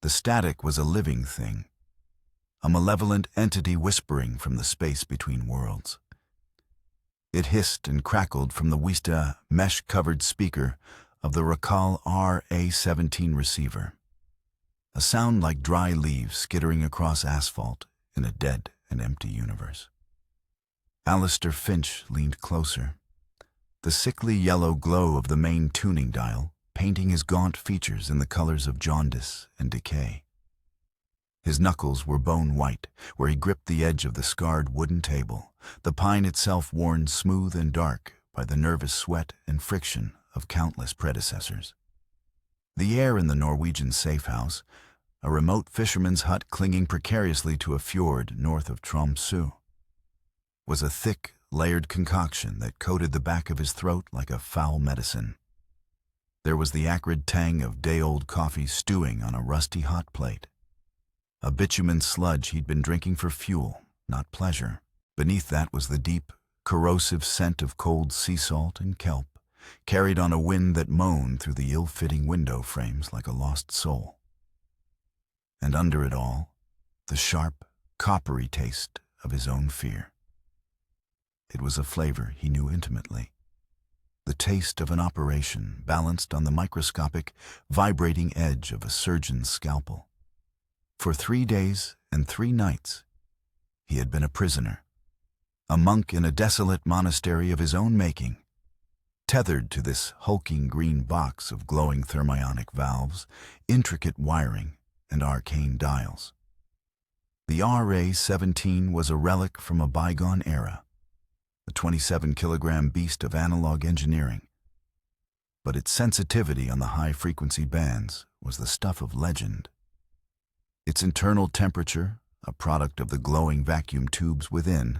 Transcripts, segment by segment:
The static was a living thing, a malevolent entity whispering from the space between worlds. It hissed and crackled from the Wista mesh-covered speaker of the Racal RA-17 receiver, a sound like dry leaves skittering across asphalt in a dead and empty universe. Alistair Finch leaned closer, the sickly yellow glow of the main tuning dial painting his gaunt features in the colors of jaundice and decay. His knuckles were bone white where he gripped the edge of the scarred wooden table, the pine itself worn smooth and dark by the nervous sweat and friction of countless predecessors. The air in the Norwegian safe house, a remote fisherman's hut clinging precariously to a fjord north of Tromsø, was a thick, layered concoction that coated the back of his throat like a foul medicine. There was the acrid tang of day-old coffee stewing on a rusty hot plate, a bitumen sludge he'd been drinking for fuel, not pleasure. Beneath that was the deep, corrosive scent of cold sea salt and kelp, carried on a wind that moaned through the ill-fitting window frames like a lost soul. And under it all, the sharp, coppery taste of his own fear. It was a flavor he knew intimately, the taste of an operation balanced on the microscopic, vibrating edge of a surgeon's scalpel. For 3 days and 3 nights, he had been a prisoner, a monk in a desolate monastery of his own making, tethered to this hulking green box of glowing thermionic valves, intricate wiring, and arcane dials. The RA-17 was a relic from a bygone era, a 27-kilogram beast of analog engineering, but its sensitivity on the high-frequency bands was the stuff of legend. Its internal temperature, a product of the glowing vacuum tubes within,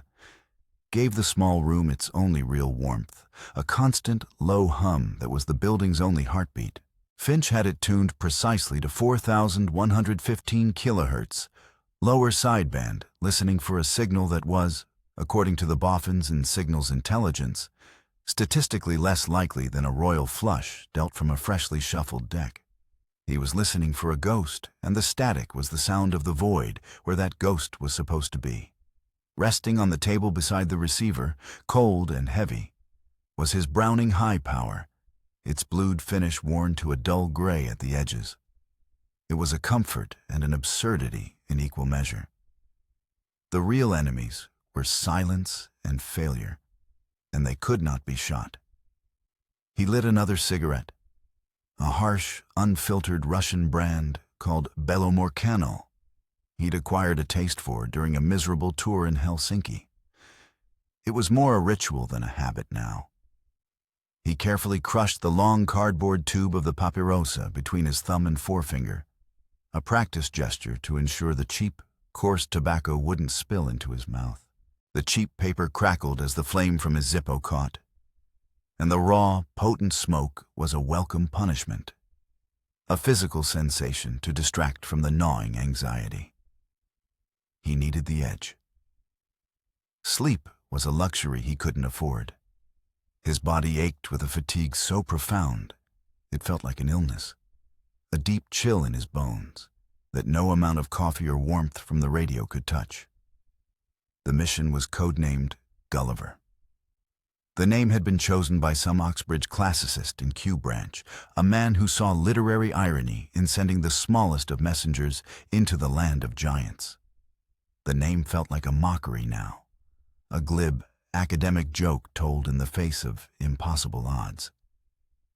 gave the small room its only real warmth, a constant, low hum that was the building's only heartbeat. Finch had it tuned precisely to 4,115 kilohertz, lower sideband, listening for a signal that was, according to the boffins in signals intelligence, statistically less likely than a royal flush dealt from a freshly shuffled deck. He was listening for a ghost, and the static was the sound of the void where that ghost was supposed to be. Resting on the table beside the receiver, cold and heavy, was his Browning high power, its blued finish worn to a dull gray at the edges. It was a comfort and an absurdity in equal measure. The real enemies were silence and failure, and they could not be shot. He lit another cigarette, a harsh, unfiltered Russian brand called Belomorcano he'd acquired a taste for during a miserable tour in Helsinki. It was more a ritual than a habit now. He carefully crushed the long cardboard tube of the papyrosa between his thumb and forefinger, a practice gesture to ensure the cheap, coarse tobacco wouldn't spill into his mouth. The cheap paper crackled as the flame from his Zippo caught, and the raw, potent smoke was a welcome punishment, a physical sensation to distract from the gnawing anxiety. He needed the edge. Sleep was a luxury he couldn't afford. His body ached with a fatigue so profound, it felt like an illness, a deep chill in his bones that no amount of coffee or warmth from the radio could touch. The mission was codenamed Gulliver. The name had been chosen by some Oxbridge classicist in Q Branch, a man who saw literary irony in sending the smallest of messengers into the land of giants. The name felt like a mockery now, a glib, academic joke told in the face of impossible odds.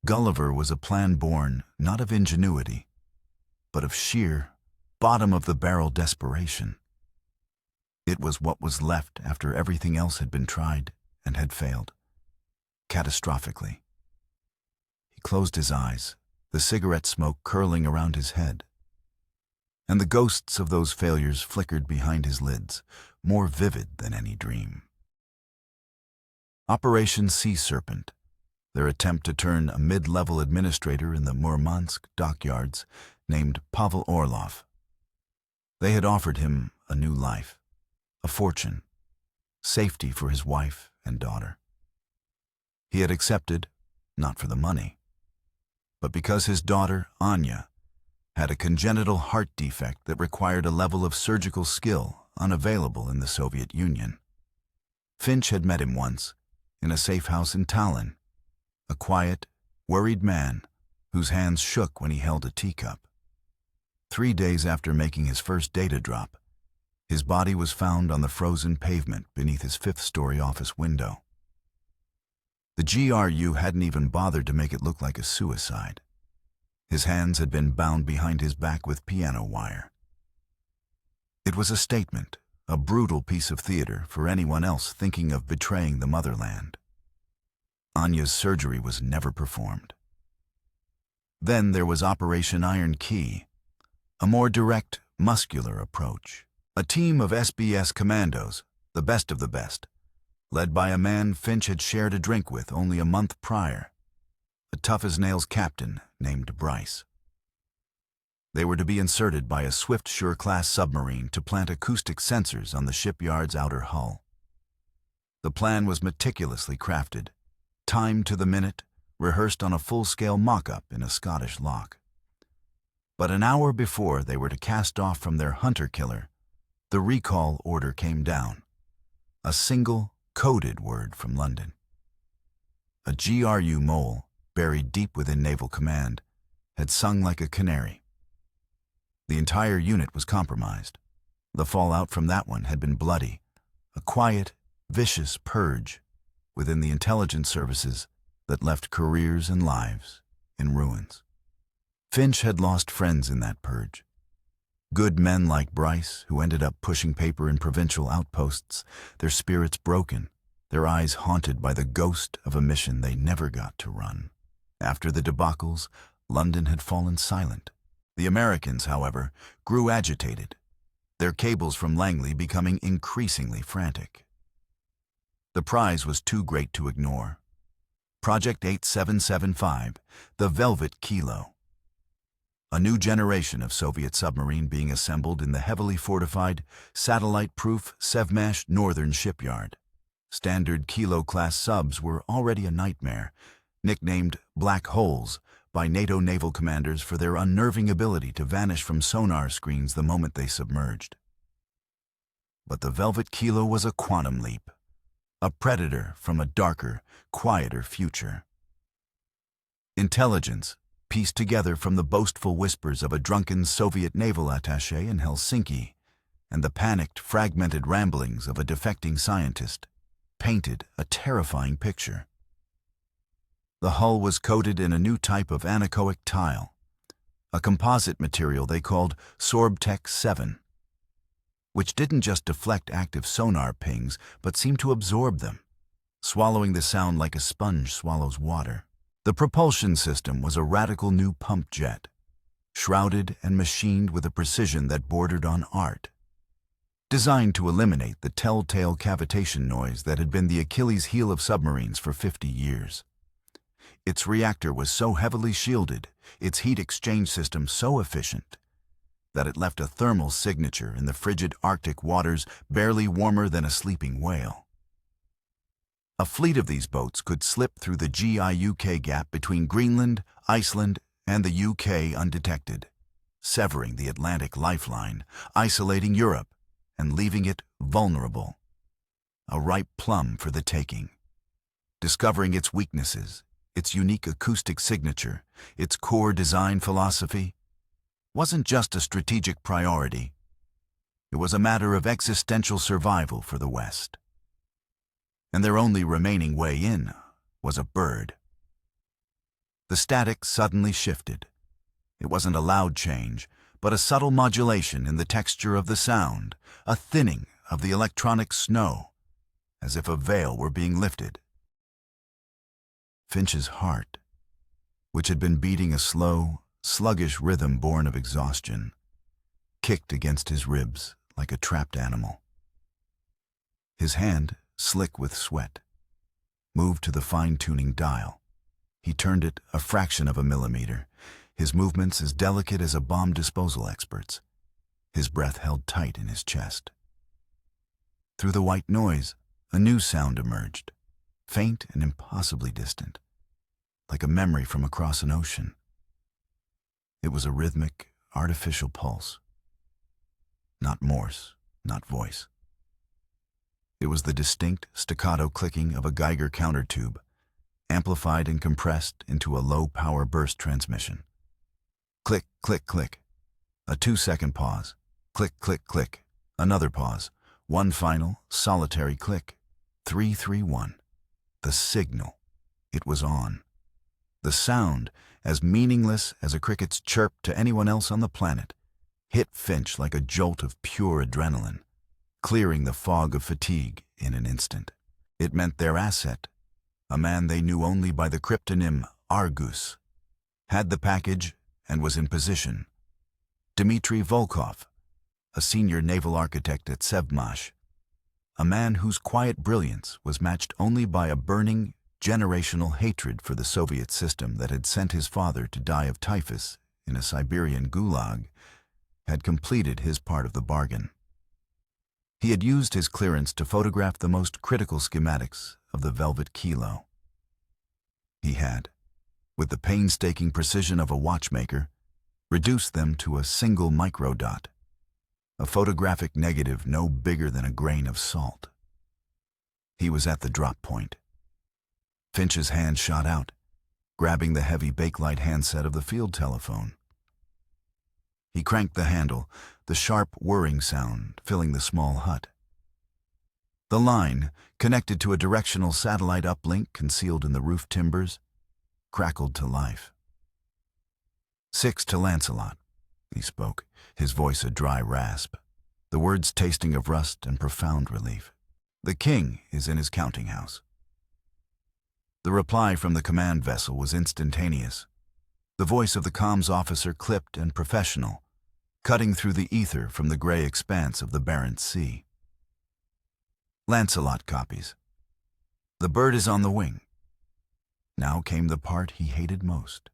Gulliver was a plan born not of ingenuity, but of sheer, bottom-of-the-barrel desperation. It was what was left after everything else had been tried and had failed, catastrophically. He closed his eyes, the cigarette smoke curling around his head, and the ghosts of those failures flickered behind his lids, more vivid than any dream. Operation Sea Serpent, their attempt to turn a mid-level administrator in the Murmansk dockyards named Pavel Orlov. They had offered him a new life, a fortune, safety for his wife and daughter. He had accepted, not for the money, but because his daughter, Anya, had a congenital heart defect that required a level of surgical skill unavailable in the Soviet Union. Finch had met him once, in a safe house in Tallinn, a quiet, worried man whose hands shook when he held a teacup. 3 days after making his first data drop, his body was found on the frozen pavement beneath his 5th-story office window. The GRU hadn't even bothered to make it look like a suicide. His hands had been bound behind his back with piano wire. It was a statement, a brutal piece of theater for anyone else thinking of betraying the motherland. Anya's surgery was never performed. Then there was Operation Iron Key, a more direct, muscular approach. A team of SBS commandos, the best of the best, led by a man Finch had shared a drink with only a month prior, a tough-as-nails captain named Bryce. They were to be inserted by a Swift-Sure-class submarine to plant acoustic sensors on the shipyard's outer hull. The plan was meticulously crafted, timed to the minute, rehearsed on a full-scale mock-up in a Scottish lock. But an hour before they were to cast off from their hunter-killer, the recall order came down, a single, coded word from London. A GRU mole, buried deep within Naval Command, had sung like a canary. The entire unit was compromised. The fallout from that one had been bloody, a quiet, vicious purge within the intelligence services that left careers and lives in ruins. Finch had lost friends in that purge. Good men like Bryce, who ended up pushing paper in provincial outposts, their spirits broken, their eyes haunted by the ghost of a mission they never got to run. After the debacles, London had fallen silent. The Americans, however, grew agitated, their cables from Langley becoming increasingly frantic. The prize was too great to ignore. Project 8775, the Velvet Kilo. A new generation of Soviet submarine being assembled in the heavily fortified, satellite-proof Sevmash Northern Shipyard. Standard Kilo-class subs were already a nightmare, nicknamed Black Holes by NATO naval commanders for their unnerving ability to vanish from sonar screens the moment they submerged. But the Velvet Kilo was a quantum leap, a predator from a darker, quieter future. Intelligence, pieced together from the boastful whispers of a drunken Soviet naval attaché in Helsinki and the panicked, fragmented ramblings of a defecting scientist, painted a terrifying picture. The hull was coated in a new type of anechoic tile, a composite material they called Sorbtech 7, which didn't just deflect active sonar pings but seemed to absorb them, swallowing the sound like a sponge swallows water. The propulsion system was a radical new pump jet, shrouded and machined with a precision that bordered on art, designed to eliminate the telltale cavitation noise that had been the Achilles heel of submarines for 50 years. Its reactor was so heavily shielded, its heat exchange system so efficient, that it left a thermal signature in the frigid Arctic waters barely warmer than a sleeping whale. A fleet of these boats could slip through the GI-UK gap between Greenland, Iceland, and the UK undetected, severing the Atlantic lifeline, isolating Europe, and leaving it vulnerable. A ripe plum for the taking. Discovering its weaknesses, its unique acoustic signature, its core design philosophy, wasn't just a strategic priority. It was a matter of existential survival for the West. And their only remaining way in was a bird. The static suddenly shifted. It wasn't a loud change, but a subtle modulation in the texture of the sound, a thinning of the electronic snow, as if a veil were being lifted. Finch's heart, which had been beating a slow, sluggish rhythm born of exhaustion, kicked against his ribs like a trapped animal. His hand, slick with sweat, moved to the fine-tuning dial. He turned it a fraction of a millimeter, his movements as delicate as a bomb disposal expert's, his breath held tight in his chest. Through the white noise, a new sound emerged, faint and impossibly distant, like a memory from across an ocean. It was a rhythmic, artificial pulse. Not Morse, not voice. It was the distinct staccato clicking of a Geiger counter tube, amplified and compressed into a low-power burst transmission. Click, click, click. A 2-second pause. Click, click, click. Another pause. One final, solitary click. 331. The signal. It was on. The sound, as meaningless as a cricket's chirp to anyone else on the planet, hit Finch like a jolt of pure adrenaline, clearing the fog of fatigue in an instant. It meant their asset, a man they knew only by the cryptonym Argus, had the package and was in position. Dmitry Volkov, a senior naval architect at Sevmash, a man whose quiet brilliance was matched only by a burning, generational hatred for the Soviet system that had sent his father to die of typhus in a Siberian gulag, had completed his part of the bargain. He had used his clearance to photograph the most critical schematics of the Velvet Kilo. He had, with the painstaking precision of a watchmaker, reduced them to a single microdot, a photographic negative no bigger than a grain of salt. He was at the drop point. Finch's hand shot out, grabbing the heavy bakelite handset of the field telephone. He cranked the handle, the sharp whirring sound filling the small hut. The line, connected to a directional satellite uplink concealed in the roof timbers, crackled to life. 6 to Lancelot, he spoke, his voice a dry rasp, the words tasting of rust and profound relief. The king is in his counting house. The reply from the command vessel was instantaneous. The voice of the comms officer clipped and professional, cutting through the ether from the gray expanse of the Barents Sea. Lancelot copies. The bird is on the wing. Now came the part he hated most,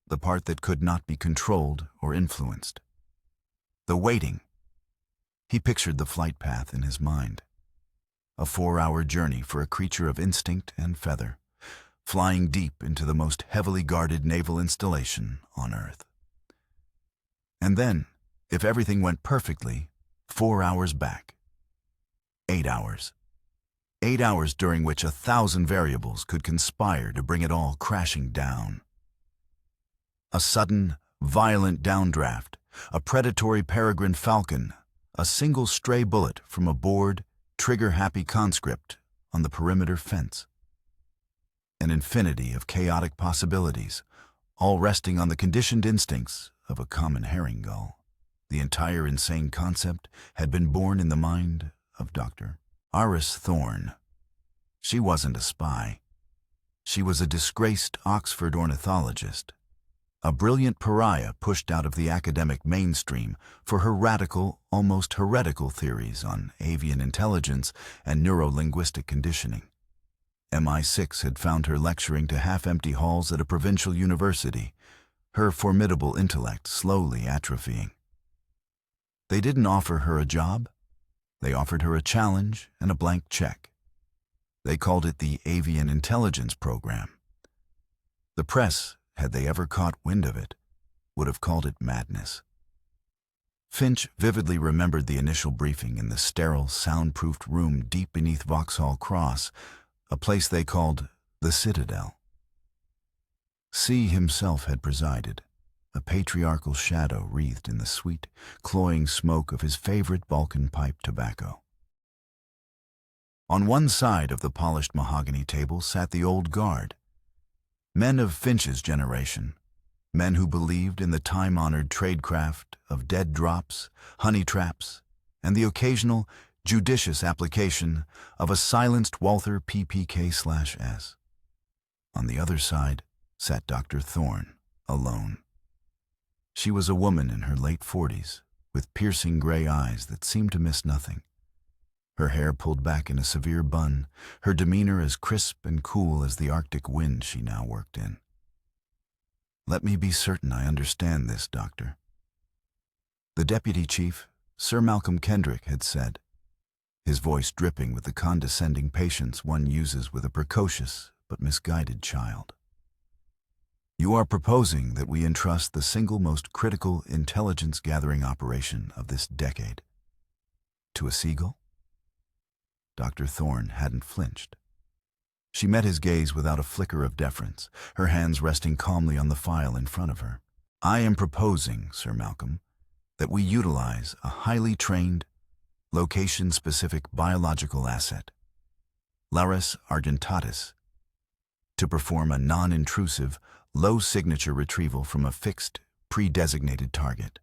the part that could not be controlled or influenced. The waiting. He pictured the flight path in his mind. A 4-hour journey for a creature of instinct and feather, flying deep into the most heavily guarded naval installation on Earth. And then, if everything went perfectly, 4 hours back. 8 hours. 8 hours during which 1,000 variables could conspire to bring it all crashing down. A sudden, violent downdraft, a predatory peregrine falcon, a single stray bullet from a bored, trigger-happy conscript on the perimeter fence. An infinity of chaotic possibilities, all resting on the conditioned instincts of a common herring gull. The entire insane concept had been born in the mind of Dr. Iris Thorne. She wasn't a spy. She was a disgraced Oxford ornithologist, a brilliant pariah pushed out of the academic mainstream for her radical, almost heretical theories on avian intelligence and neuro-linguistic conditioning. MI6 had found her lecturing to half-empty halls at a provincial university, her formidable intellect slowly atrophying. They didn't offer her a job. They offered her a challenge and a blank check. They called it the Avian Intelligence Program. The press, had they ever caught wind of it, would have called it madness. Finch vividly remembered the initial briefing in the sterile, soundproofed room deep beneath Vauxhall Cross, a place they called the Citadel. C himself had presided, a patriarchal shadow wreathed in the sweet, cloying smoke of his favorite Balkan pipe tobacco. On one side of the polished mahogany table sat the old guard, men of Finch's generation, men who believed in the time-honored tradecraft of dead drops, honey traps, and the occasional, judicious application of a silenced Walther PPK/S. On the other side sat Dr. Thorne, alone. She was a woman in her late 40s, with piercing gray eyes that seemed to miss nothing. Her hair pulled back in a severe bun, her demeanor as crisp and cool as the Arctic wind she now worked in. "Let me be certain I understand this, Doctor." The deputy chief, Sir Malcolm Kendrick, had said, his voice dripping with the condescending patience one uses with a precocious but misguided child. You are proposing that we entrust the single most critical intelligence-gathering operation of this decade to a Seagull? Dr. Thorne hadn't flinched. She met his gaze without a flicker of deference, her hands resting calmly on the file in front of her. I am proposing, Sir Malcolm, that we utilize a highly trained, location-specific biological asset, Laris argentatus, to perform a non-intrusive, low-signature retrieval from a fixed, pre-designated target.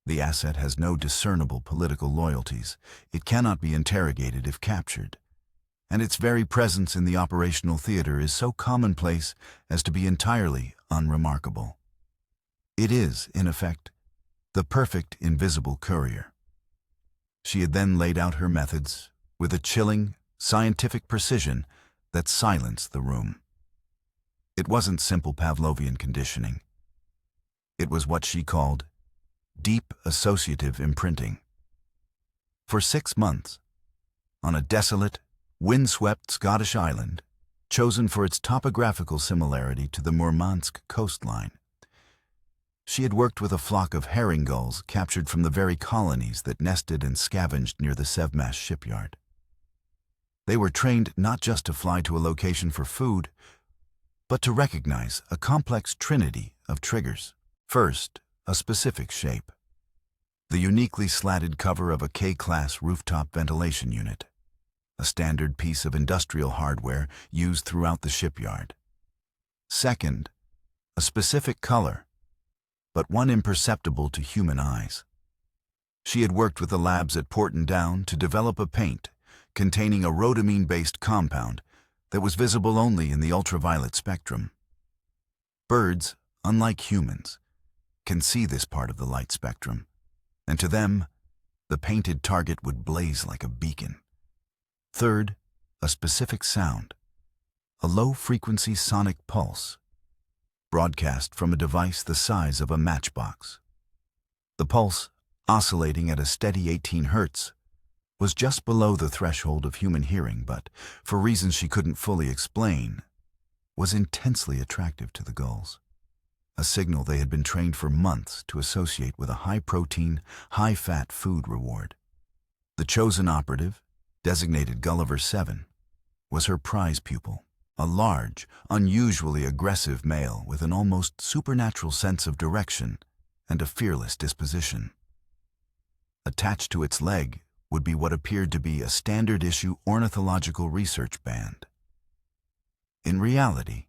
The asset has no discernible political loyalties. It cannot be interrogated if captured, and its very presence in the operational theater is so commonplace as to be entirely unremarkable. It is, in effect, the perfect invisible courier. She had then laid out her methods with a chilling, scientific precision that silenced the room. It wasn't simple Pavlovian conditioning. It was what she called deep associative imprinting. For 6 months, on a desolate, windswept Scottish island, chosen for its topographical similarity to the Murmansk coastline, she had worked with a flock of herring gulls captured from the very colonies that nested and scavenged near the Sevmash shipyard. They were trained not just to fly to a location for food, but to recognize a complex trinity of triggers. First, a specific shape. The uniquely slatted cover of a K-class rooftop ventilation unit, a standard piece of industrial hardware used throughout the shipyard. Second, a specific color, but one imperceptible to human eyes. She had worked with the labs at Porton Down to develop a paint containing a rhodamine-based compound that was visible only in the ultraviolet spectrum. Birds, unlike humans, can see this part of the light spectrum, and to them, the painted target would blaze like a beacon. Third, a specific sound, a low-frequency sonic pulse, broadcast from a device the size of a matchbox. The pulse, oscillating at a steady 18 Hz, was just below the threshold of human hearing, but, for reasons she couldn't fully explain, was intensely attractive to the gulls. A signal they had been trained for months to associate with a high-protein, high-fat food reward. The chosen operative, designated Gulliver 7, was her prize pupil, a large, unusually aggressive male with an almost supernatural sense of direction and a fearless disposition. Attached to its leg would be what appeared to be a standard-issue ornithological research band. In reality,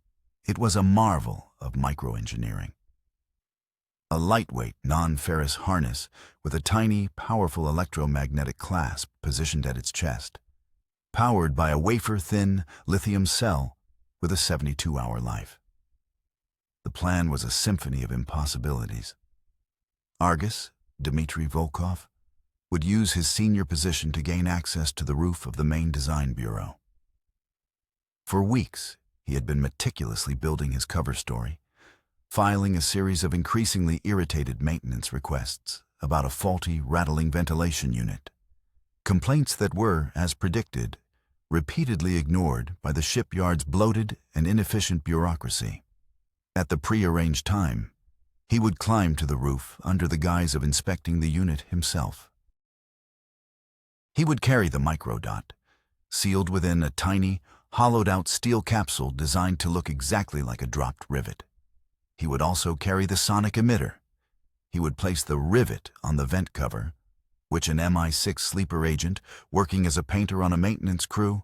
it was a marvel of microengineering. A lightweight, non-ferrous harness with a tiny, powerful electromagnetic clasp positioned at its chest, powered by a wafer-thin lithium cell with a 72-hour life. The plan was a symphony of impossibilities. Argus, Dmitry Volkov, would use his senior position to gain access to the roof of the main design bureau. For weeks, he had been meticulously building his cover story, filing a series of increasingly irritated maintenance requests about a faulty, rattling ventilation unit. Complaints that were, as predicted, repeatedly ignored by the shipyard's bloated and inefficient bureaucracy. At the pre-arranged time, he would climb to the roof under the guise of inspecting the unit himself. He would carry the microdot, sealed within a tiny, hollowed-out steel capsule designed to look exactly like a dropped rivet. He would also carry the sonic emitter. He would place the rivet on the vent cover, which an MI6 sleeper agent, working as a painter on a maintenance crew,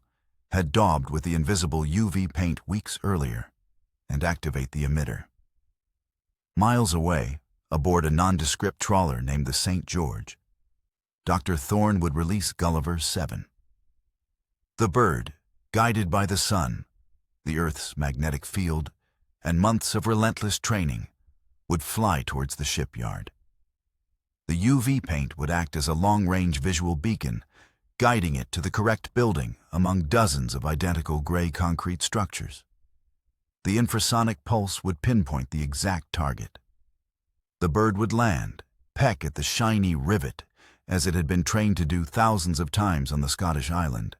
had daubed with the invisible UV paint weeks earlier, and activate the emitter. Miles away, aboard a nondescript trawler named the St. George, Dr. Thorne would release Gulliver 7. The bird, guided by the sun, the Earth's magnetic field, and months of relentless training, would fly towards the shipyard. The UV paint would act as a long-range visual beacon, guiding it to the correct building among dozens of identical gray concrete structures. The infrasonic pulse would pinpoint the exact target. The bird would land, peck at the shiny rivet, as it had been trained to do thousands of times on the Scottish island,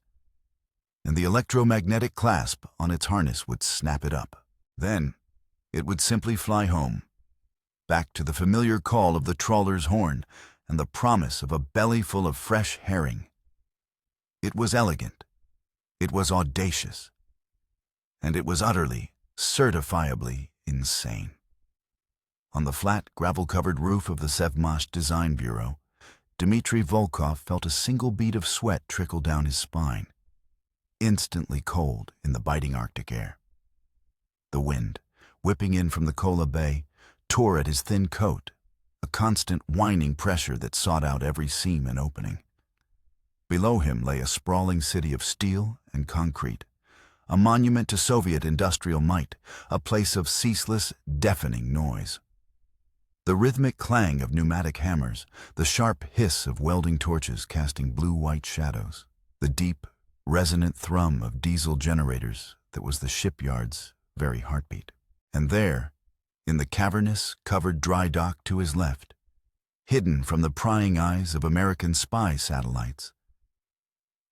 and the electromagnetic clasp on its harness would snap it up. Then, It would simply fly home, back to the familiar call of the trawler's horn and the promise of a belly full of fresh herring. It was elegant, it was audacious, and it was utterly, certifiably insane. On the flat, gravel-covered roof of the Sevmash Design Bureau, Dmitry Volkov felt a single bead of sweat trickle down his spine, instantly cold in the biting Arctic air. The wind, whipping in from the Kola Bay, tore at his thin coat, a constant whining pressure that sought out every seam and opening. Below him lay a sprawling city of steel and concrete, a monument to Soviet industrial might, a place of ceaseless, deafening noise. The rhythmic clang of pneumatic hammers, the sharp hiss of welding torches casting blue-white shadows, the deep, resonant thrum of diesel generators that was the shipyard's very heartbeat. And there, in the cavernous, covered dry dock to his left, hidden from the prying eyes of American spy satellites,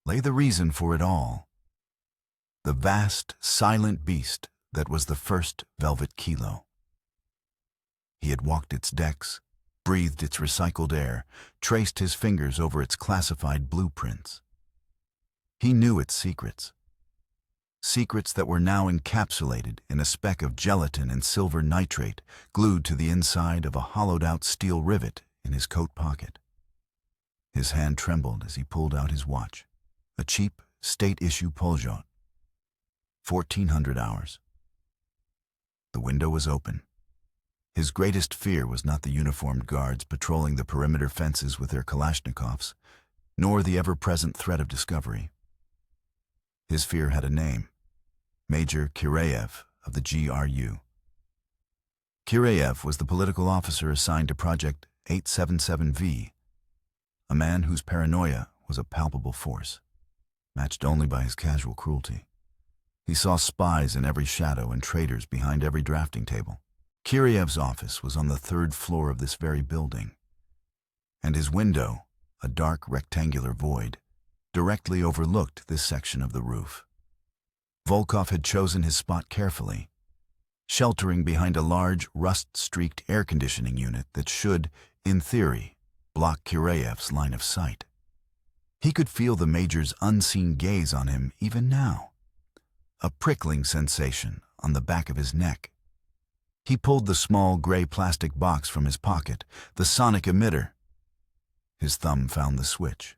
lay the reason for it all. The vast, silent beast that was the first Velvet Kilo. He had walked its decks, breathed its recycled air, traced his fingers over its classified blueprints. He knew its secrets. Secrets that were now encapsulated in a speck of gelatin and silver nitrate glued to the inside of a hollowed-out steel rivet in his coat pocket. His hand trembled as he pulled out his watch, a cheap, state-issue Poljot. 1400 hours. The window was open. His greatest fear was not the uniformed guards patrolling the perimeter fences with their Kalashnikovs, nor the ever-present threat of discovery. His fear had a name, Major Kireyev of the GRU. Kireyev was the political officer assigned to Project 877V, a man whose paranoia was a palpable force, matched only by his casual cruelty. He saw spies in every shadow and traitors behind every drafting table. Kireyev's office was on the 3rd floor of this very building, and his window, a dark rectangular void, directly overlooked this section of the roof. Volkov had chosen his spot carefully, sheltering behind a large, rust-streaked air conditioning unit that should, in theory, block Kireyev's line of sight. He could feel the Major's unseen gaze on him even now, a prickling sensation on the back of his neck. He pulled the small gray plastic box from his pocket, the sonic emitter. His thumb found the switch.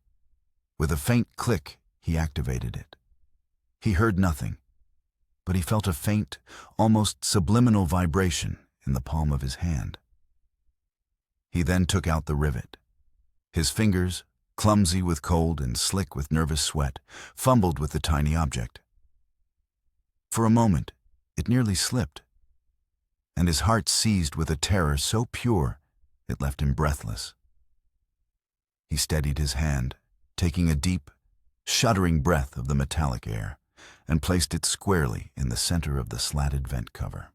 With a faint click, he activated it. He heard nothing, but he felt a faint, almost subliminal vibration in the palm of his hand. He then took out the rivet. His fingers, clumsy with cold and slick with nervous sweat, fumbled with the tiny object. For a moment, it nearly slipped, and his heart seized with a terror so pure it left him breathless. He steadied his hand, taking a deep, shuddering breath of the metallic air, and placed it squarely in the center of the slatted vent cover.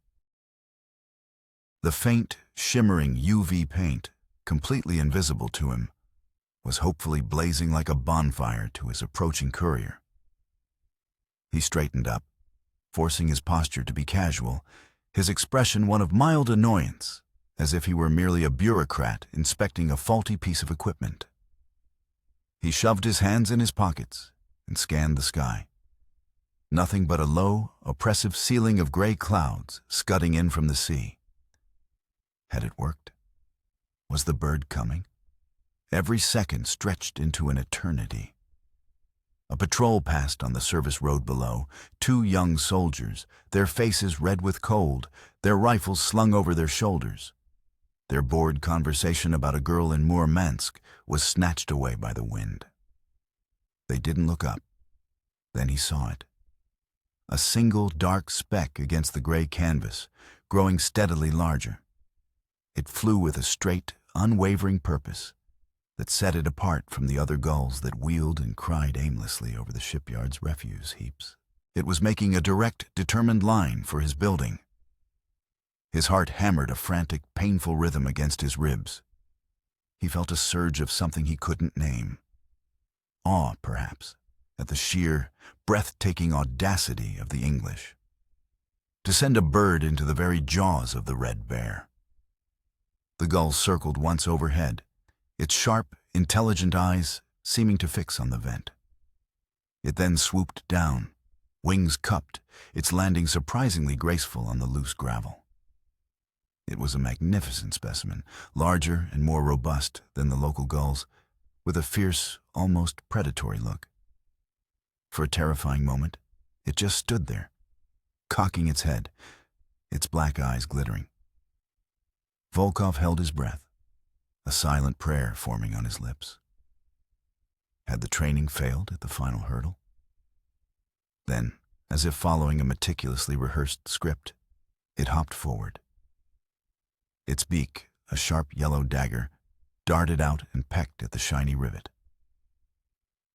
The faint, shimmering UV paint, completely invisible to him, was hopefully blazing like a bonfire to his approaching courier. He straightened up, forcing his posture to be casual, his expression one of mild annoyance, as if he were merely a bureaucrat inspecting a faulty piece of equipment. He shoved his hands in his pockets and scanned the sky. Nothing but a low, oppressive ceiling of gray clouds scudding in from the sea. Had it worked? Was the bird coming? Every second stretched into an eternity. A patrol passed on the service road below, 2 young soldiers, their faces red with cold, their rifles slung over their shoulders. Their bored conversation about a girl in Murmansk was snatched away by the wind. They didn't look up. Then he saw it. A single dark speck against the gray canvas, growing steadily larger. It flew with a straight, unwavering purpose that set it apart from the other gulls that wheeled and cried aimlessly over the shipyard's refuse heaps. It was making a direct, determined line for his building. His heart hammered a frantic, painful rhythm against his ribs. He felt a surge of something he couldn't name. Awe, perhaps, at the sheer, breathtaking audacity of the English. to send a bird into the very jaws of the red bear. The gull circled once overhead, its sharp, intelligent eyes seeming to fix on the vent. It then swooped down, wings cupped, its landing surprisingly graceful on the loose gravel. It was a magnificent specimen, larger and more robust than the local gulls, with a fierce, almost predatory look. For a terrifying moment, it just stood there, cocking its head, its black eyes glittering. Volkov held his breath, a silent prayer forming on his lips. Had the training failed at the final hurdle? Then, as if following a meticulously rehearsed script, it hopped forward. Its beak, a sharp yellow dagger, darted out and pecked at the shiny rivet.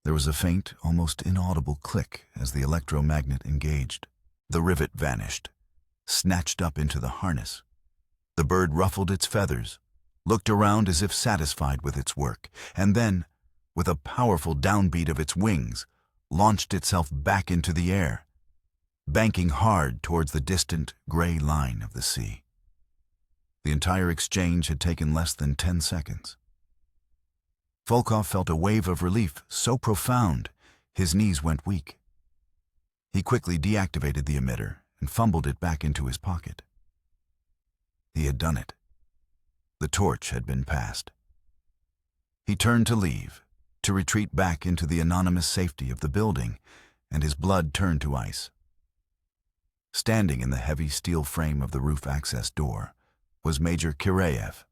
There was a faint, almost inaudible click as the electromagnet engaged. The rivet vanished, snatched up into the harness. The bird ruffled its feathers, looked around as if satisfied with its work, and then, with a powerful downbeat of its wings, launched itself back into the air, banking hard towards the distant gray line of the sea. The entire exchange had taken less than 10 seconds. Volkov felt a wave of relief so profound, his knees went weak. He quickly deactivated the emitter and fumbled it back into his pocket. He had done it. The torch had been passed. He turned to leave, to retreat back into the anonymous safety of the building, and his blood turned to ice. Standing in the heavy steel frame of the roof access door was Major Kireyev.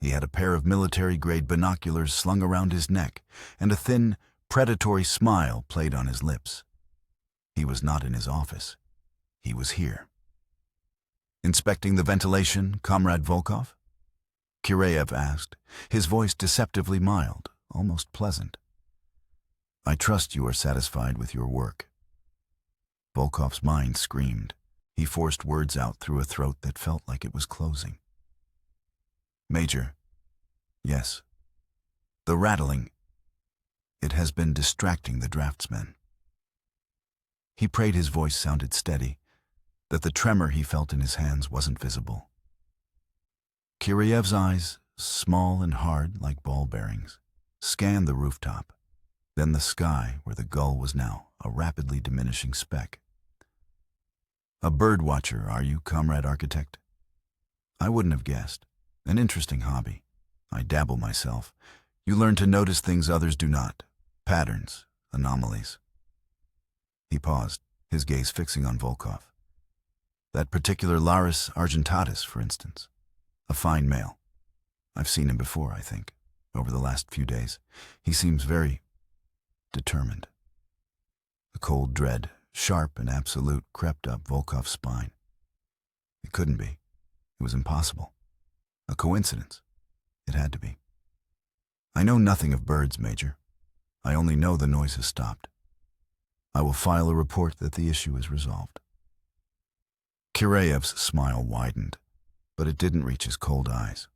He had a pair of military-grade binoculars slung around his neck, and a thin, predatory smile played on his lips. He was not in his office. He was here. "Inspecting the ventilation, Comrade Volkov?" Kireyev asked, his voice deceptively mild, almost pleasant. "I trust you are satisfied with your work." Volkov's mind screamed. He forced words out through a throat that felt like it was closing. "Major, yes. The rattling, it has been distracting the draftsmen." He prayed his voice sounded steady, that the tremor he felt in his hands wasn't visible. Kireyev's eyes, small and hard like ball bearings, scanned the rooftop, then the sky where the gull was now a rapidly diminishing speck. "A bird watcher, are you, Comrade Architect?" "I wouldn't have guessed. An interesting hobby. I dabble myself. You learn to notice things others do not. Patterns, anomalies." He paused, his gaze fixing on Volkov. "That particular Larus argentatus, for instance. A fine male. I've seen him before, I think, over the last few days. He seems very determined." A cold dread, sharp and absolute, crept up Volkov's spine. It couldn't be. It was impossible. A coincidence. It had to be. "I know nothing of birds, Major. I only know the noise has stopped. I will file a report that the issue is resolved." Kireyev's smile widened, but it didn't reach his cold eyes.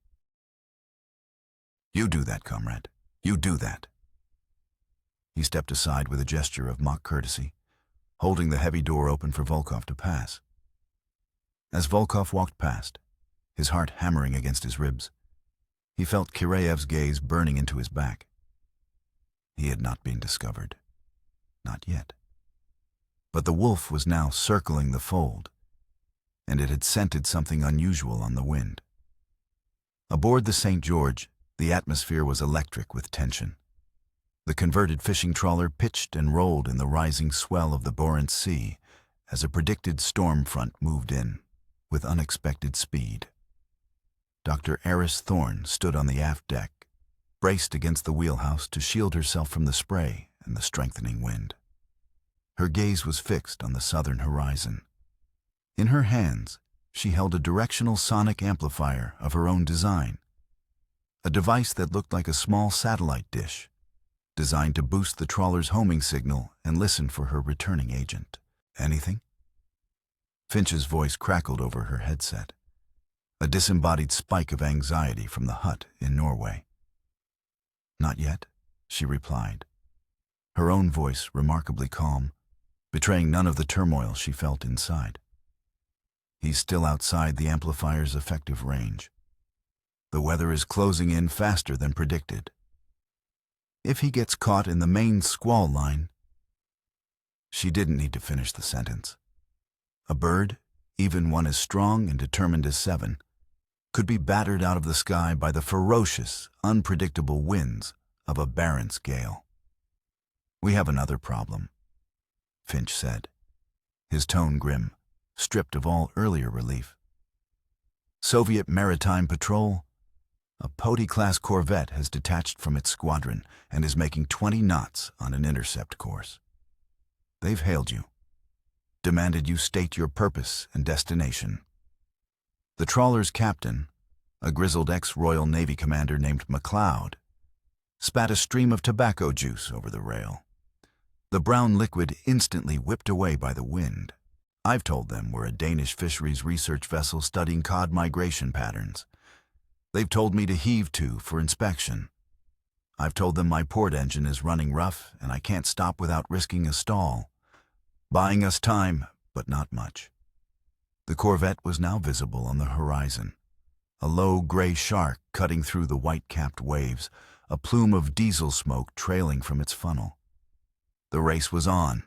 "You do that, comrade. You do that." He stepped aside with a gesture of mock courtesy, holding the heavy door open for Volkov to pass. As Volkov walked past, his heart hammering against his ribs, he felt Kireyev's gaze burning into his back. He had not been discovered. Not yet. But the wolf was now circling the fold, and it had scented something unusual on the wind. Aboard the St. George, the atmosphere was electric with tension. The converted fishing trawler pitched and rolled in the rising swell of the Barents Sea as a predicted storm front moved in, with unexpected speed. Dr. Eris Thorne stood on the aft deck, braced against the wheelhouse to shield herself from the spray and the strengthening wind. Her gaze was fixed on the southern horizon. In her hands, she held a directional sonic amplifier of her own design, a device that looked like a small satellite dish, designed to boost the trawler's homing signal and listen for her returning agent. "Anything?" Finch's voice crackled over her headset, a disembodied spike of anxiety from the hut in Norway. "Not yet," she replied, her own voice remarkably calm, betraying none of the turmoil she felt inside. He's still outside the amplifier's effective range. The weather is closing in faster than predicted. If he gets caught in the main squall line..." She didn't need to finish the sentence. A bird, even one as strong and determined as Seven, could be battered out of the sky by the ferocious, unpredictable winds of a Barents gale. "We have another problem," Finch said, his tone grim, stripped of all earlier relief. "Soviet Maritime Patrol, a Poti-class corvette has detached from its squadron and is making 20 knots on an intercept course. They've hailed you, demanded you state your purpose and destination." The trawler's captain, a grizzled ex-Royal Navy commander named McLeod, spat a stream of tobacco juice over the rail. The brown liquid instantly whipped away by the wind. "I've told them we're a Danish fisheries research vessel studying cod migration patterns. They've told me to heave to for inspection. I've told them my port engine is running rough and I can't stop without risking a stall. Buying us time, but not much." The corvette was now visible on the horizon, a low gray shark cutting through the white-capped waves, a plume of diesel smoke trailing from its funnel. The race was on.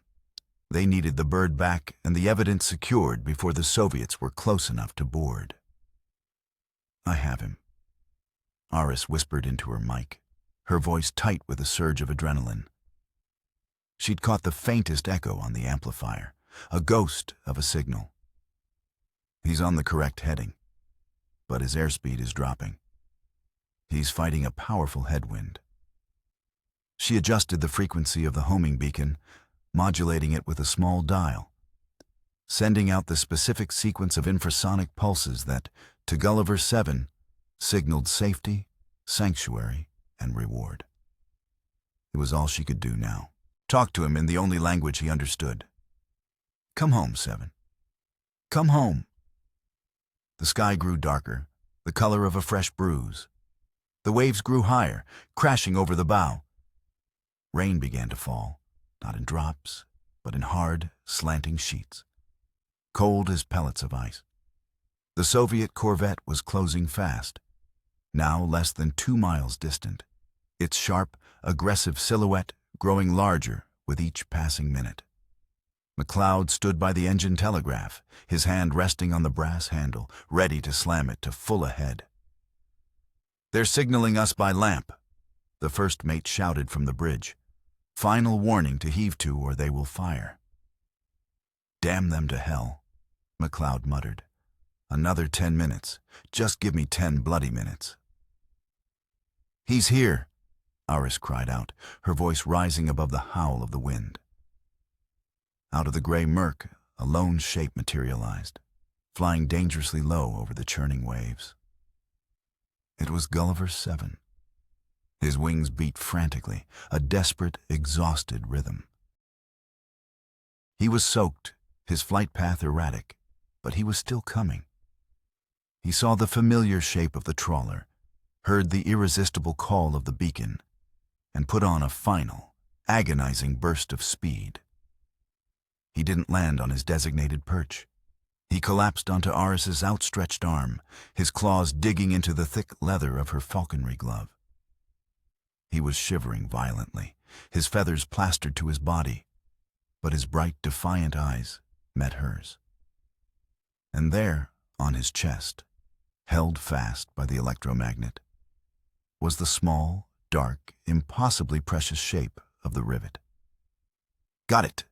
They needed the bird back and the evidence secured before the Soviets were close enough to board. "I have him," Aris whispered into her mic, her voice tight with a surge of adrenaline. She'd caught the faintest echo on the amplifier, a ghost of a signal. "He's on the correct heading, but his airspeed is dropping. He's fighting a powerful headwind." She adjusted the frequency of the homing beacon, modulating it with a small dial, sending out the specific sequence of infrasonic pulses that, to Gulliver 7, signaled safety, sanctuary, and reward. It was all she could do now. Talk to him in the only language he understood. "Come home, 7. Come home." The sky grew darker, the color of a fresh bruise. The waves grew higher, crashing over the bow. Rain began to fall, not in drops, but in hard, slanting sheets, cold as pellets of ice. The Soviet corvette was closing fast, now less than 2 miles distant, its sharp, aggressive silhouette growing larger with each passing minute. McLeod stood by the engine telegraph, his hand resting on the brass handle, ready to slam it to full ahead. "They're signaling us by lamp," the first mate shouted from the bridge. "Final warning to heave to or they will fire." "Damn them to hell," McLeod muttered. "Another 10 minutes. Just give me 10 bloody minutes." "He's here," Aris cried out, her voice rising above the howl of the wind. Out of the gray murk, a lone shape materialized, flying dangerously low over the churning waves. It was Gulliver 7. His wings beat frantically, a desperate, exhausted rhythm. He was soaked, his flight path erratic, but he was still coming. He saw the familiar shape of the trawler, heard the irresistible call of the beacon, and put on a final, agonizing burst of speed. He didn't land on his designated perch. He collapsed onto Aris's outstretched arm, his claws digging into the thick leather of her falconry glove. He was shivering violently, his feathers plastered to his body, but his bright, defiant eyes met hers. And there, on his chest, held fast by the electromagnet, was the small, dark, impossibly precious shape of the rivet. "Got it!"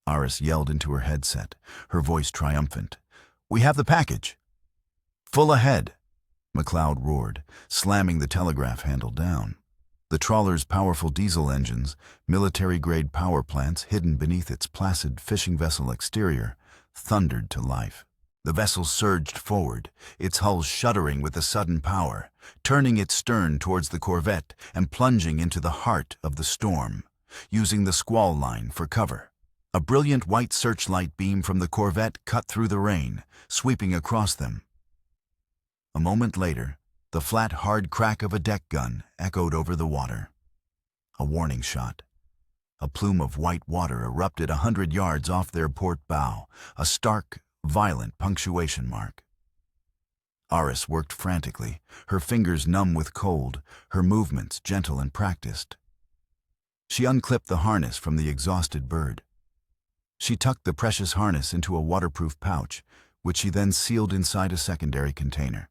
Aris yelled into her headset, her voice triumphant. "We have the package!" "Full ahead!" McLeod roared, slamming the telegraph handle down. The trawler's powerful diesel engines, military-grade power plants hidden beneath its placid fishing vessel exterior, thundered to life. The vessel surged forward, its hull shuddering with the sudden power, turning its stern towards the corvette and plunging into the heart of the storm, using the squall line for cover. A brilliant white searchlight beam from the corvette cut through the rain, sweeping across them. A moment later, the flat, hard crack of a deck gun echoed over the water. A warning shot. A plume of white water erupted 100 yards off their port bow, a stark, violent punctuation mark. Aris worked frantically, her fingers numb with cold, her movements gentle and practiced. She unclipped the harness from the exhausted bird. She tucked the precious harness into a waterproof pouch, which she then sealed inside a secondary container.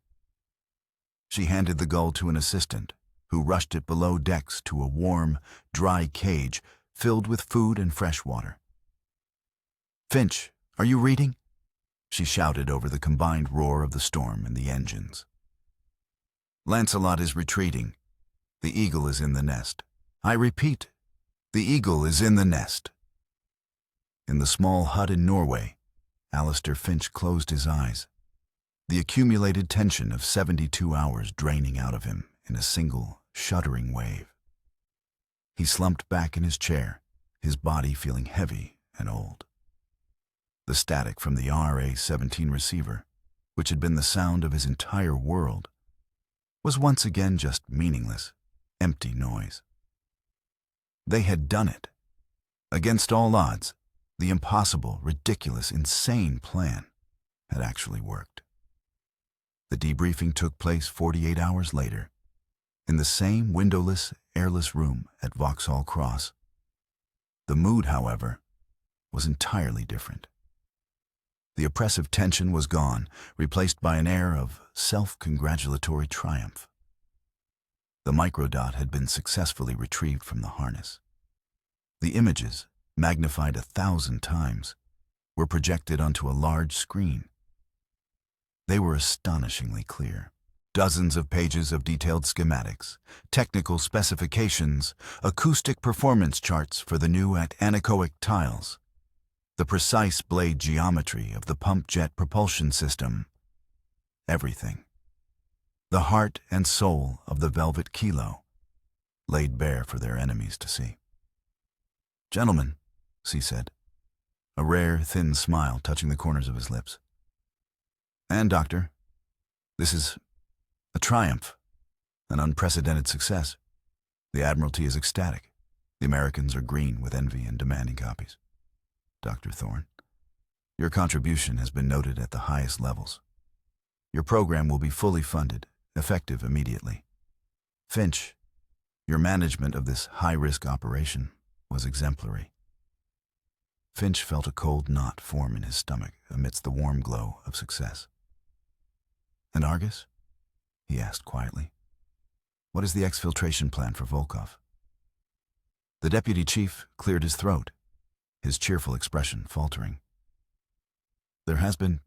She handed the gull to an assistant, who rushed it below decks to a warm, dry cage filled with food and fresh water. "Finch, are you reading?" she shouted over the combined roar of the storm and the engines. "Lancelot is retreating. The Eagle is in the nest. I repeat, the Eagle is in the nest." In the small hut in Norway, Alistair Finch closed his eyes, the accumulated tension of 72 hours draining out of him in a single, shuddering wave. He slumped back in his chair, his body feeling heavy and old. The static from the RA-17 receiver, which had been the sound of his entire world, was once again just meaningless, empty noise. They had done it. Against all odds, the impossible, ridiculous, insane plan had actually worked. The debriefing took place 48 hours later, in the same windowless, airless room at Vauxhall Cross. The mood, however, was entirely different. The oppressive tension was gone, replaced by an air of self-congratulatory triumph. The microdot had been successfully retrieved from the harness. The images, magnified 1,000 times, were projected onto a large screen. They were astonishingly clear. Dozens of pages of detailed schematics, technical specifications, acoustic performance charts for the new anechoic tiles, the precise blade geometry of the pump jet propulsion system. Everything. The heart and soul of the Velvet Kilo, laid bare for their enemies to see. "Gentlemen," C said, a rare, thin smile touching the corners of his lips. "And, Doctor, this is a triumph, an unprecedented success. The Admiralty is ecstatic. The Americans are green with envy and demanding copies. Dr. Thorne, your contribution has been noted at the highest levels. Your program will be fully funded, effective immediately. Finch, your management of this high-risk operation was exemplary." Finch felt a cold knot form in his stomach amidst the warm glow of success. "And Argus?" he asked quietly. "What is the exfiltration plan for Volkov?" The deputy chief cleared his throat, his cheerful expression faltering. "There has been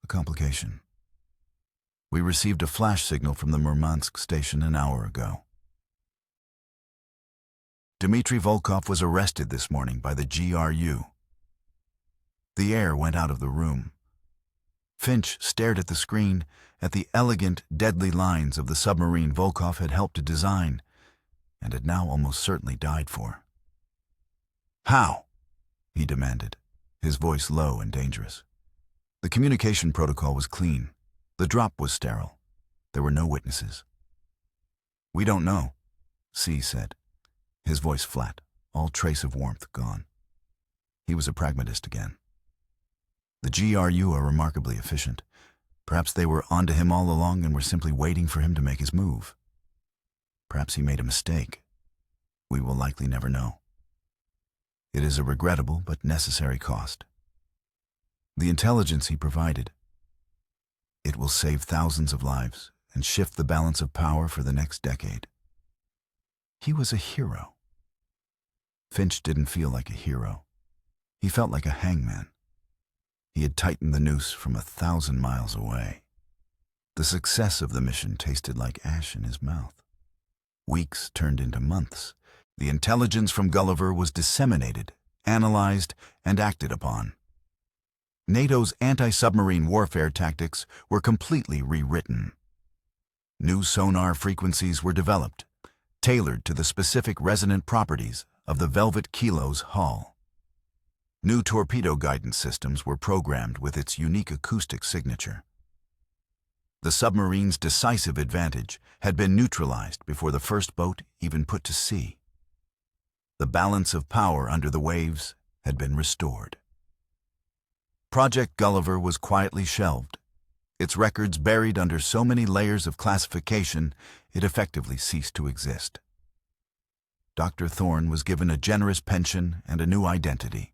a complication. We received a flash signal from the Murmansk station an hour ago. Dmitry Volkov was arrested this morning by the GRU." The air went out of the room. Finch stared at the screen, at the elegant, deadly lines of the submarine Volkov had helped to design, and had now almost certainly died for. "How?" he demanded, his voice low and dangerous. The communication protocol was clean. The drop was sterile. There were no witnesses. "We don't know," C said, his voice flat, all trace of warmth gone. He was a pragmatist again. "The GRU are remarkably efficient. Perhaps they were onto him all along and were simply waiting for him to make his move. Perhaps he made a mistake. We will likely never know. It is a regrettable but necessary cost. The intelligence he provided, it will save thousands of lives and shift the balance of power for the next decade." He was a hero. Finch didn't feel like a hero. He felt like a hangman. He had tightened the noose from 1,000 miles away. The success of the mission tasted like ash in his mouth. Weeks turned into months. The intelligence from Gulliver was disseminated, analyzed, and acted upon. NATO's anti-submarine warfare tactics were completely rewritten. New sonar frequencies were developed, tailored to the specific resonant properties of the Velvet Kilo's hull. New torpedo guidance systems were programmed with its unique acoustic signature. The submarine's decisive advantage had been neutralized before the first boat even put to sea. The balance of power under the waves had been restored. Project Gulliver was quietly shelved, its records buried under so many layers of classification it effectively ceased to exist. Dr. Thorne was given a generous pension and a new identity,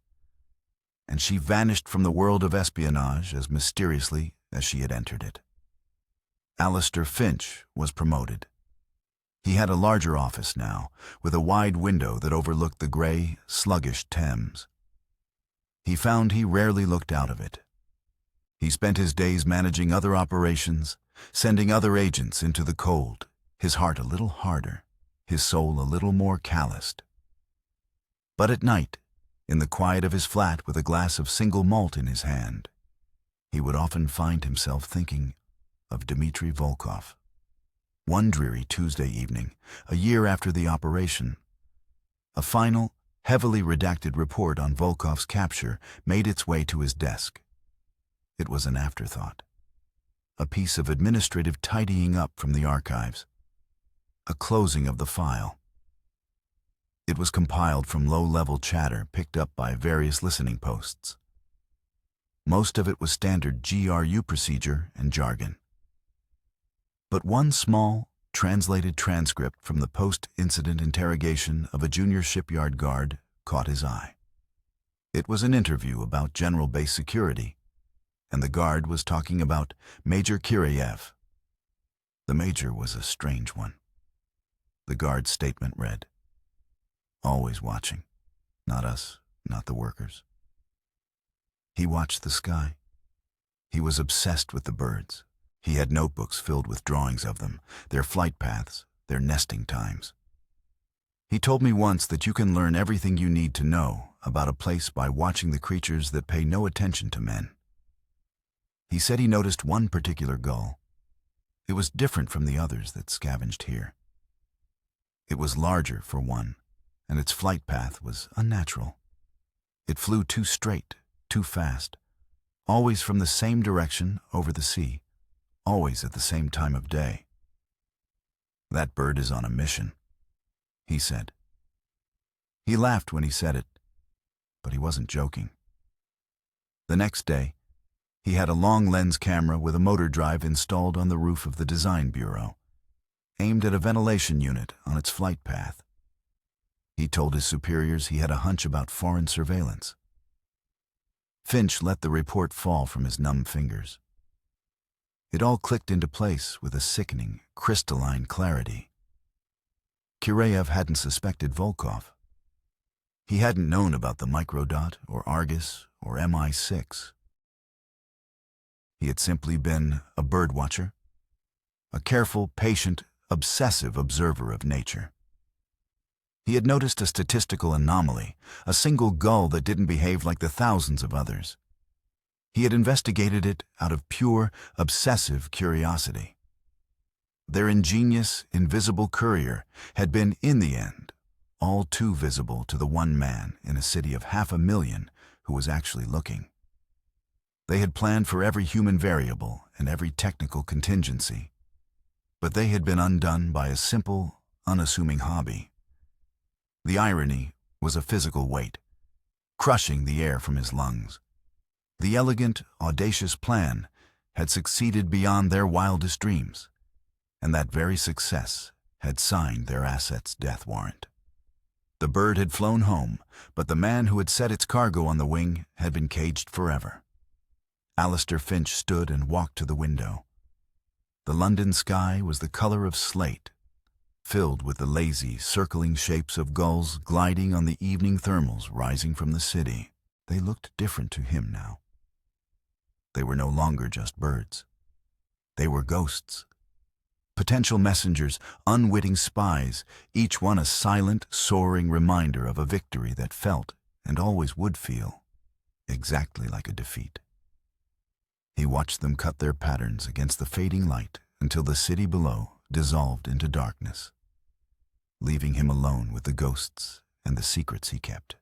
and she vanished from the world of espionage as mysteriously as she had entered it. Alistair Finch was promoted. He had a larger office now, with a wide window that overlooked the gray, sluggish Thames. He found he rarely looked out of it. He spent his days managing other operations, sending other agents into the cold, his heart a little harder, his soul a little more calloused. But at night, in the quiet of his flat with a glass of single malt in his hand, he would often find himself thinking of Dmitri Volkov. One dreary Tuesday evening, a year after the operation, a final, heavily redacted report on Volkov's capture made its way to his desk. It was an afterthought, a piece of administrative tidying up from the archives, a closing of the file. It was compiled from low-level chatter picked up by various listening posts. Most of it was standard GRU procedure and jargon. But one small, translated transcript from the post-incident interrogation of a junior shipyard guard caught his eye. It was an interview about general base security, and the guard was talking about Major Kirayev. The major was a strange one. The guard's statement read, "Always watching. Not us, not the workers." He watched the sky. He was obsessed with the birds. He had notebooks filled with drawings of them, their flight paths, their nesting times. He told me once that you can learn everything you need to know about a place by watching the creatures that pay no attention to men. He said he noticed one particular gull. It was different from the others that scavenged here. It was larger, for one, and its flight path was unnatural. It flew too straight, too fast, always from the same direction over the sea, always at the same time of day. "That bird is on a mission," he said. He laughed when he said it, but he wasn't joking. The next day, he had a long lens camera with a motor drive installed on the roof of the design bureau, aimed at a ventilation unit on its flight path. He told his superiors he had a hunch about foreign surveillance. Finch let the report fall from his numb fingers. It all clicked into place with a sickening, crystalline clarity. Kirayev hadn't suspected Volkov. He hadn't known about the microdot or Argus or MI6. He had simply been a birdwatcher, a careful, patient, obsessive observer of nature. He had noticed a statistical anomaly, a single gull that didn't behave like the thousands of others. He had investigated it out of pure, obsessive curiosity. Their ingenious, invisible courier had been, in the end, all too visible to the one man in a city of 500,000 who was actually looking. They had planned for every human variable and every technical contingency, but they had been undone by a simple, unassuming hobby. The irony was a physical weight, crushing the air from his lungs. The elegant, audacious plan had succeeded beyond their wildest dreams, and that very success had signed their asset's death warrant. The bird had flown home, but the man who had set its cargo on the wing had been caged forever. Alistair Finch stood and walked to the window. The London sky was the color of slate, filled with the lazy, circling shapes of gulls gliding on the evening thermals rising from the city. They looked different to him now. They were no longer just birds. They were ghosts. Potential messengers, unwitting spies, each one a silent, soaring reminder of a victory that felt, and always would feel, exactly like a defeat. He watched them cut their patterns against the fading light until the city below dissolved into darkness, leaving him alone with the ghosts and the secrets he kept.